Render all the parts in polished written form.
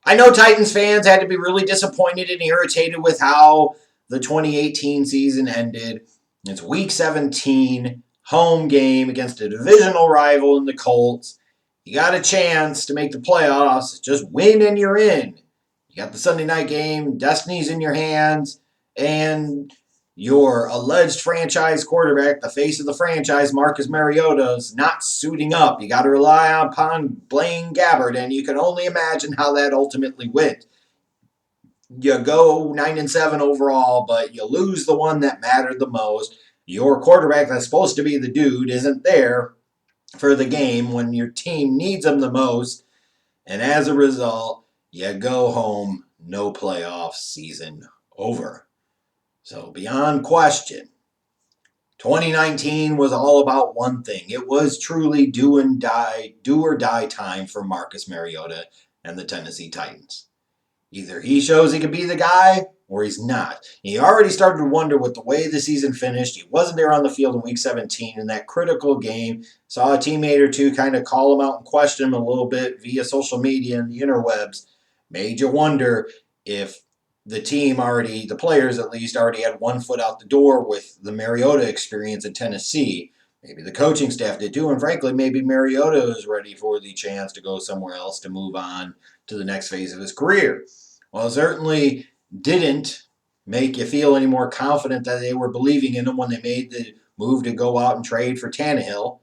I know Titans fans had to be really disappointed and irritated with how the 2018 season ended. It's week 17, home game against a divisional rival in the Colts. You got a chance to make the playoffs. Just win and you're in. You got the Sunday night game. Destiny's in your hands. And your alleged franchise quarterback, the face of the franchise, Marcus Mariota, is not suiting up. You got to rely upon Blaine Gabbert, and you can only imagine how that ultimately went. You go 9-7 overall, but you lose the one that mattered the most. Your quarterback that's supposed to be the dude isn't there for the game when your team needs him the most. And as a result, you go home, no playoff season over. So beyond question, 2019 was all about one thing. It was truly do or die time for Marcus Mariota and the Tennessee Titans. Either he shows he can be the guy or he's not. He already started to wonder with the way the season finished. He wasn't there on the field in week 17 in that critical game. Saw a teammate or two kind of call him out and question him a little bit via social media and the interwebs. Made you wonder if the team already, the players at least, already had one foot out the door with the Mariota experience in Tennessee. Maybe the coaching staff did too, and frankly, maybe Mariota is ready for the chance to go somewhere else to move on to the next phase of his career. Well, it certainly didn't make you feel any more confident that they were believing in him when they made the move to go out and trade for Tannehill.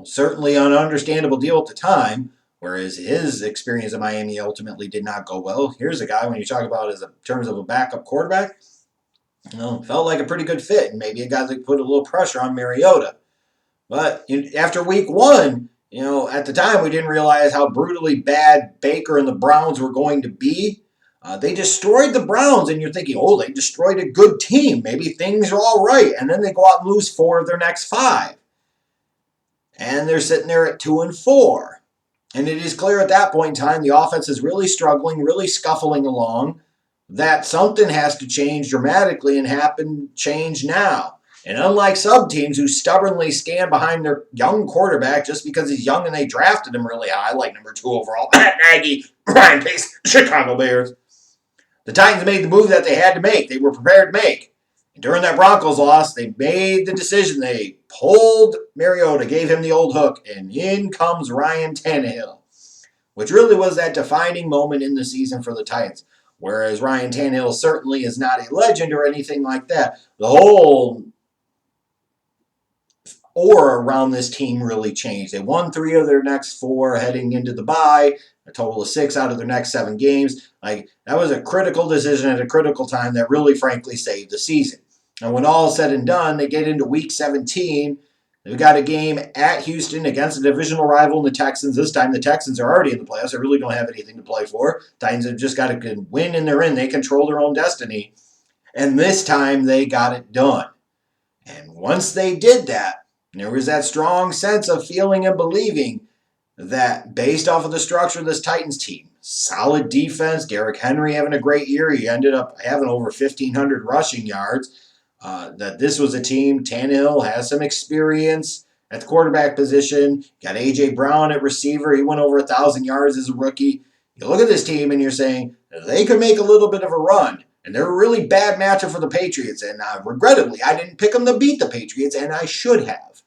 Certainly an understandable deal at the time, whereas his experience in Miami ultimately did not go well. Here's a guy, when you talk about as in terms of a backup quarterback, felt like a pretty good fit, and maybe a guy that put a little pressure on Mariota. But after week one, at the time we didn't realize how brutally bad Baker and the Browns were going to be. They destroyed the Browns, and you're thinking, oh, they destroyed a good team. Maybe things are all right. And then they go out and lose 4 of their next 5. And they're sitting there at 2-4. And it is clear at that point in time the offense is really struggling, really scuffling along, that something has to change dramatically and change now. And unlike some teams who stubbornly stand behind their young quarterback just because he's young and they drafted him really high, like number 2 overall, Matt Nagy, Ryan Pace, Chicago Bears, the Titans made the move that they had to make. They were prepared to make. And during that Broncos loss, they made the decision. They pulled Mariota, gave him the old hook, and in comes Ryan Tannehill, which really was that defining moment in the season for the Titans. Whereas Ryan Tannehill certainly is not a legend or anything like that. The whole aura around this team really changed. They won 3 of their next 4 heading into the bye, a total of 6 out of their next 7 games. That was a critical decision at a critical time that really, frankly, saved the season. And when all is said and done, they get into week 17. They've got a game at Houston against a divisional rival in the Texans. This time the Texans are already in the playoffs. They really don't have anything to play for. Titans have just got to win and they're in. They control their own destiny. And this time they got it done. And once they did that, there was that strong sense of feeling and believing that based off of the structure of this Titans team, solid defense, Derrick Henry having a great year. He ended up having over 1,500 rushing yards. That this was a team. Tannehill has some experience at the quarterback position. Got A.J. Brown at receiver. He went over 1,000 yards as a rookie. You look at this team and you're saying they could make a little bit of a run. And they're a really bad matchup for the Patriots. And regrettably, I didn't pick them to beat the Patriots, and I should have.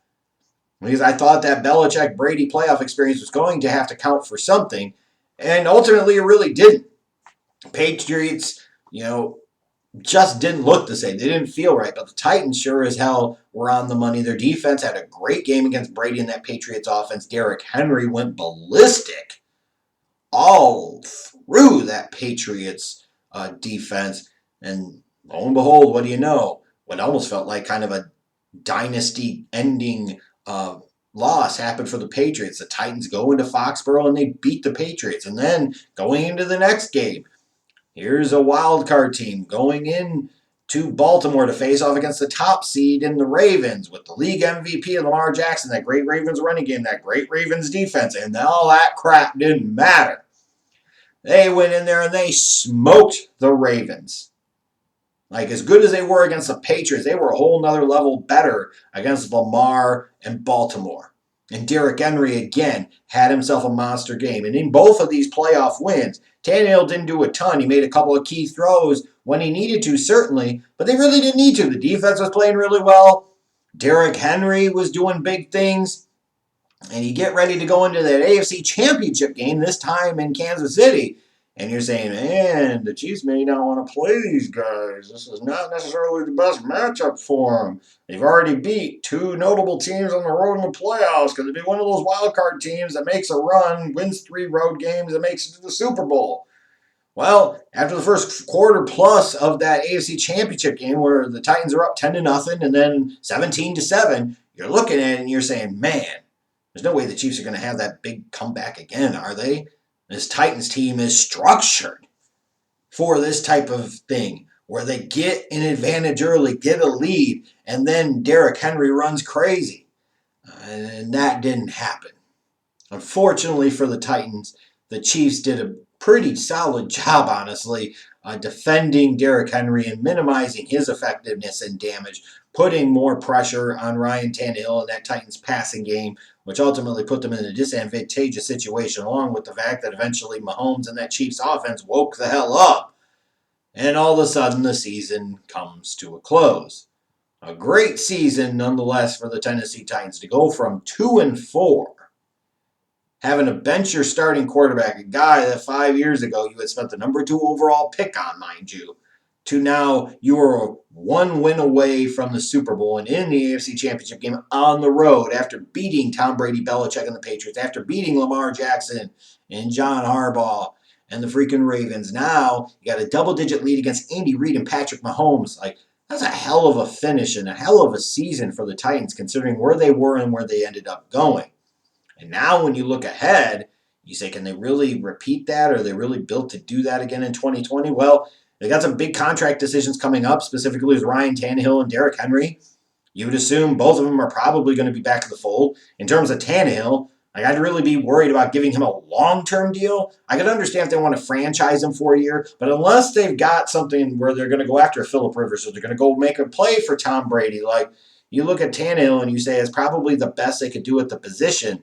Because I thought that Belichick-Brady playoff experience was going to have to count for something. And ultimately, it really didn't. Patriots, just didn't look the same. They didn't feel right. But the Titans sure as hell were on the money. Their defense had a great game against Brady in that Patriots offense. Derrick Henry went ballistic all through that Patriots defense. And lo and behold, what do you know? What almost felt like kind of a dynasty-ending loss happened for the Patriots. The Titans go into Foxborough and they beat the Patriots. And then going into the next game, here's a wild card team going in to Baltimore to face off against the top seed in the Ravens with the league MVP Lamar Jackson, that great Ravens running game, that great Ravens defense, and all that crap didn't matter. They went in there and they smoked the Ravens. As good as they were against the Patriots, they were a whole nother level better against Lamar and Baltimore. And Derrick Henry, again, had himself a monster game. And in both of these playoff wins, Tannehill didn't do a ton. He made a couple of key throws when he needed to, certainly, but they really didn't need to. The defense was playing really well. Derrick Henry was doing big things. And you get ready to go into that AFC Championship game, this time in Kansas City. And you're saying, man, the Chiefs may not want to play these guys. This is not necessarily the best matchup for them. They've already beat two notable teams on the road in the playoffs. Could it be one of those wild card teams that makes a run, wins 3 road games, and makes it to the Super Bowl? Well, after the first quarter plus of that AFC Championship game where the Titans are up 10-0 and then 17-7, you're looking at it and you're saying, man, there's no way the Chiefs are going to have that big comeback again, are they? This Titans team is structured for this type of thing where they get an advantage early, get a lead, and then Derrick Henry runs crazy. And that didn't happen. Unfortunately for the Titans, the Chiefs did a pretty solid job, honestly, defending Derrick Henry and minimizing his effectiveness and damage, putting more pressure on Ryan Tannehill in that Titans passing game, which ultimately put them in a disadvantageous situation, along with the fact that eventually Mahomes and that Chiefs offense woke the hell up. And all of a sudden, the season comes to a close. A great season, nonetheless, for the Tennessee Titans to go from 2-4, having to bench your starting quarterback, a guy that 5 years ago you had spent the number 2 overall pick on, mind you, to now you are 1 win away from the Super Bowl and in the AFC Championship game on the road after beating Tom Brady, Belichick, and the Patriots, after beating Lamar Jackson and John Harbaugh and the freaking Ravens. Now you got a double-digit lead against Andy Reid and Patrick Mahomes. Like, that's a hell of a finish and a hell of a season for the Titans, considering where they were and where they ended up going. And now when you look ahead, you say, can they really repeat that? Are they really built to do that again in 2020? Well, they got some big contract decisions coming up, specifically with Ryan Tannehill and Derrick Henry. You would assume both of them are probably going to be back in the fold. In terms of Tannehill, I'd really be worried about giving him a long-term deal. I could understand if they want to franchise him for a year, but unless they've got something where they're going to go after Phillip Rivers or they're going to go make a play for Tom Brady, like you look at Tannehill and you say it's probably the best they could do at the position.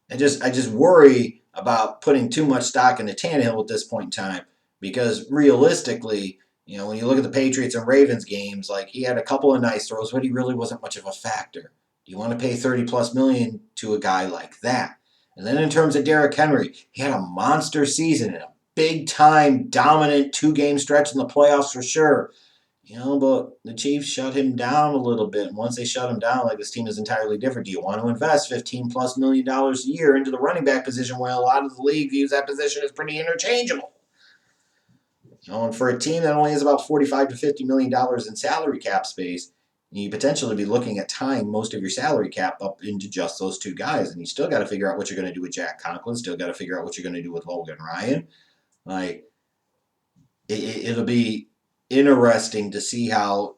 I just worry about putting too much stock into Tannehill at this point in time because realistically, when you look at the Patriots and Ravens games, like he had a couple of nice throws, but he really wasn't much of a factor. Do you want to pay $30+ million to a guy like that? And then in terms of Derrick Henry, he had a monster season and a big-time dominant 2-game stretch in the playoffs for sure. But the Chiefs shut him down a little bit. And once they shut him down, like this team is entirely different. Do you want to invest $15+ million a year into the running back position when a lot of the league views that position as pretty interchangeable? And for a team that only has about $45 to $50 million in salary cap space, you potentially be looking at tying most of your salary cap up into just those 2 guys. And you still got to figure out what you're going to do with Jack Conklin. Still got to figure out what you're going to do with Logan Ryan. Like, it'll be interesting to see how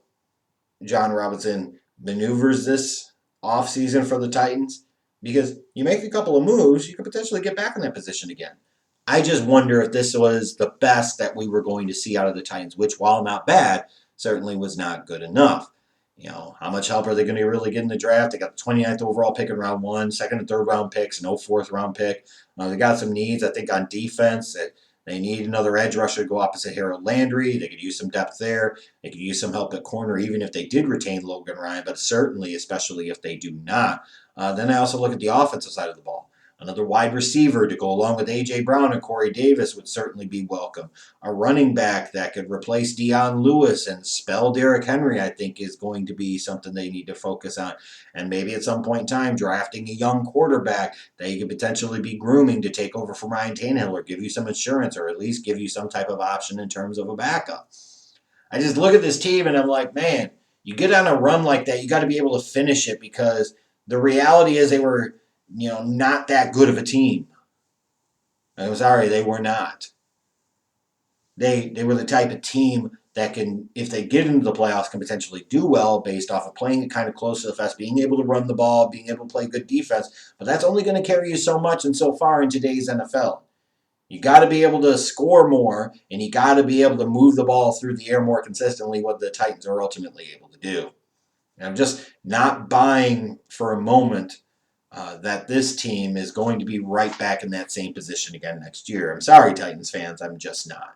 John Robinson maneuvers this offseason for the Titans, because you make a couple of moves, you could potentially get back in that position again. I just wonder if this was the best that we were going to see out of the Titans, which, while not bad, certainly was not good enough. How much help are they going to really get in the draft? They got the 29th overall pick in round 1, second and third round picks, no 4th round pick. They got some needs, I think, on defense. They need another edge rusher to go opposite Harold Landry. They could use some depth there. They could use some help at corner, even if they did retain Logan Ryan, but certainly, especially if they do not. Then I also look at the offensive side of the ball. Another wide receiver to go along with A.J. Brown and Corey Davis would certainly be welcome. A running back that could replace Dion Lewis and spell Derrick Henry, I think, is going to be something they need to focus on. And maybe at some point in time, drafting a young quarterback that you could potentially be grooming to take over for Ryan Tannehill or give you some insurance or at least give you some type of option in terms of a backup. I just look at this team and I'm like, man, you get on a run like that, you got to be able to finish it, because the reality is they were not that good of a team. I'm sorry, they were not. They were the type of team that can, if they get into the playoffs, can potentially do well based off of playing it kind of close to the vest, being able to run the ball, being able to play good defense. But that's only going to carry you so much and so far in today's NFL. You got to be able to score more, and you got to be able to move the ball through the air more consistently, what the Titans are ultimately able to do. And I'm just not buying for a moment that this team is going to be right back in that same position again next year. I'm sorry, Titans fans, I'm just not.